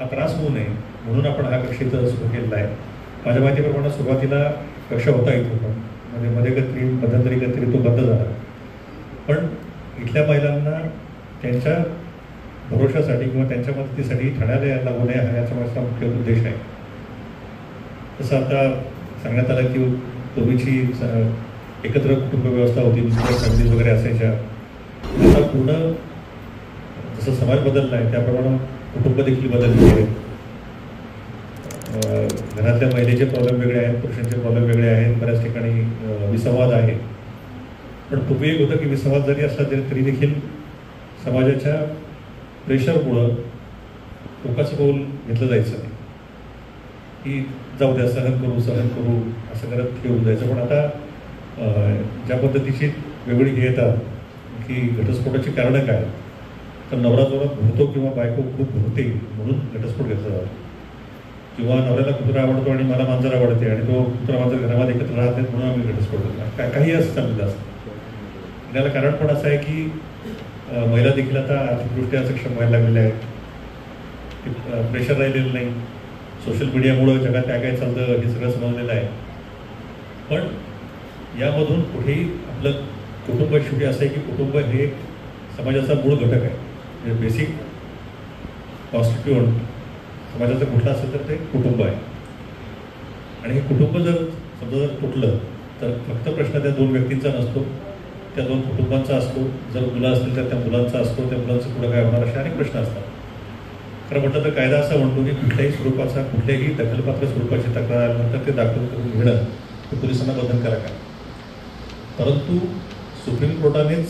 हा त्रास होऊ नये म्हणून आपण हा कक्ष इथं सुरू केलेला आहे. माझ्या माहितीप्रमाणे सुरुवातीला कक्ष होता इथं, पण मध्यंतरी कधीतरी तो बंद झाला. पण इथल्या महिलांना त्यांच्या भरोशासाठी किंवा त्यांच्या मदतीसाठी ठाण्याला यायला लागू नये हा याचा माझा मुख्य उद्देश आहे. तसं आता सांगण्यात आलं की पूर्वीची एकत्र कुटुंब व्यवस्था होती, नुसत्या फॅमिलीज वगैरे असायच्या. आता पूर्ण जसं समाज बदलला आहे त्याप्रमाणे कुटुंब देखील बदललेली आहेत. घरातल्या महिलेचे प्रॉब्लेम वेगळे आहेत, पुरुषांचे प्रॉब्लेम वेगळे आहेत, बऱ्याच ठिकाणी विसंवाद आहे. पण पूर्वी एक होतं की विसंवाद जरी असला तरी देखील समाजाच्या प्रेशरमुळं टोकाचं पाऊल घेतलं जायचं नाही की जाऊ द्या, सहन करू असं करत घेऊन जायचं. पण आता ज्या पद्धतीची वेगळी हे येतात की घटस्फोटाची कारणं काय, तर नवरा जोरात भरतो किंवा बायको खूप भरते म्हणून घटस्फोट घेतला जातो, किंवा नवऱ्याला कुत्रा आवडतो आणि मला मांजर आवडते आणि तो कुत्रा मांजर घरामध्ये एकत्र राहत नाहीत म्हणून आम्ही घटस्फोट घेतला. काही असं चाललेलं असतं. त्याला कारण पण असं आहे की महिला देखील आता आर्थिकदृष्ट्या सक्षम व्हायला लागलेल्या आहेत. प्रेशर राहिलेलं नाही. सोशल मीडियामुळं जगात काय काय चालतं हे सगळं समजलेलं आहे. पण यामधून कुठेही आपलं कुटुंब शेवटी असं आहे की कुटुंब हे समाजाचा मूळ घटक आहे. म्हणजे बेसिक कॉन्स्टिट्यूएंट समाजाचं कुठलं असेल तर ते कुटुंब आहे. आणि हे कुटुंब जर तुटलं तर फक्त प्रश्न त्या दोन व्यक्तींचा नसतो, त्या दोन कुटुंबांचा असतो. जर मुलं असतील तर त्या मुलांचा असतो, त्या मुलांचं पुढं काय होणार असे अनेक प्रश्न असतात. खरं म्हटलं तर कायदा असा म्हणतो की कुठल्याही स्वरूपाचा, कुठल्याही दखलपात्र स्वरूपाची तक्रार आल्यानंतर ते दाखल करून घेणं हे पोलिसांना बंधनकारक आहे. परंतु सुप्रीम कोर्टानेच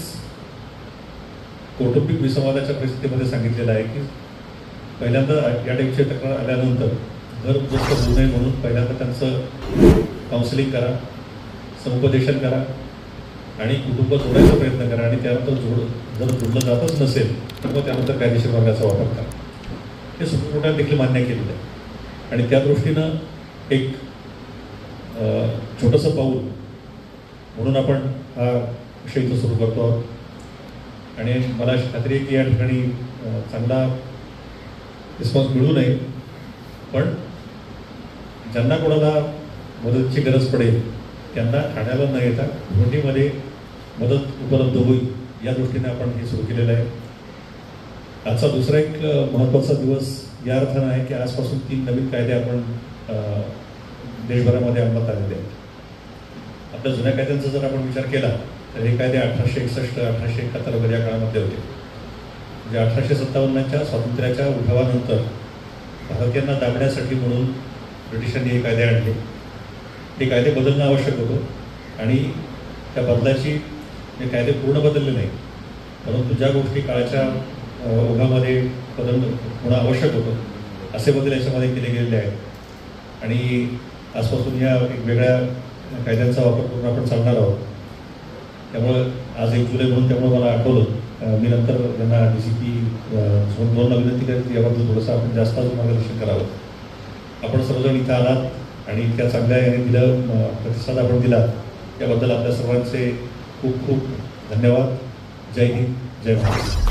कौटुंबिक विसंवादाच्या परिस्थितीमध्ये सांगितलेलं आहे की पहिल्यांदा या टाईपची तक्रार आल्यानंतर घर उद्ध्वस्त होऊ नये म्हणून पहिल्यांदा त्यांचं काउन्सिलिंग करा, समुपदेशन करा आणि कुटुंब जोडायचा प्रयत्न करा. आणि त्यानंतर जर जोडलं जातच नसेल तर मग त्यानंतर कायदेशीर मार्गाचा वापर करा. हे सुप्रीम कोर्टाने देखील मान्य केलेलं आहे. आणि त्या दृष्टीनं एक छोटंसं पाऊल म्हणून आपण हा विषय इथं सुरू करतो आहोत. आणि मला खात्री आहे की या ठिकाणी चांगला रिस्पॉन्स मिळू नये, पण ज्यांना कोणाला मदतीची गरज पडेल त्यांना ठाण्याला न येता भिवंडीमध्ये मदत उपलब्ध होईल या दृष्टीने आपण हे सुरू केलेलं आहे. आजचा दुसरा एक महत्त्वाचा दिवस या अर्थानं आहे की आजपासून 3 नवीन कायदे आपण देशभरामध्ये अंमलात आलेले आहेत. आपल्या जुन्या कायद्यांचा जर आपण विचार केला तर हे कायदे 1861, 1871 वगैरे या काळामध्ये होते. म्हणजे 1857च्या स्वातंत्र्याच्या उठावानंतर भारतीयांना दाबण्यासाठी म्हणून ब्रिटिशांनी हे कायदे आणले. ते कायदे बदलणं आवश्यक होतं आणि त्या बदलाची हे कायदे पूर्ण बदलले नाही, परंतु ज्या गोष्टी काळाच्या ओघामध्ये बदल होणं आवश्यक होतं असे बदल याच्यामध्ये केले गेलेले आहेत. आणि आजपासून या एक वेगळ्या कायद्यांचा वापर करून आपण चालणार आहोत. त्यामुळं आज 1 जुलै म्हणून त्यामुळे मला आठवलं, मी नंतर त्यांना DCP झोन 2ला विनंती करेन याबद्दल थोडंसं आपण जास्त अजून मार्गदर्शन करावं. आपण सर्वजण इथं आलात आणि इतक्या चांगल्या याने प्रतिसाद आपण दिला याबद्दल आपल्या सर्वांचे खूप खूप धन्यवाद. जय हिंद, जय महाराष्ट्र.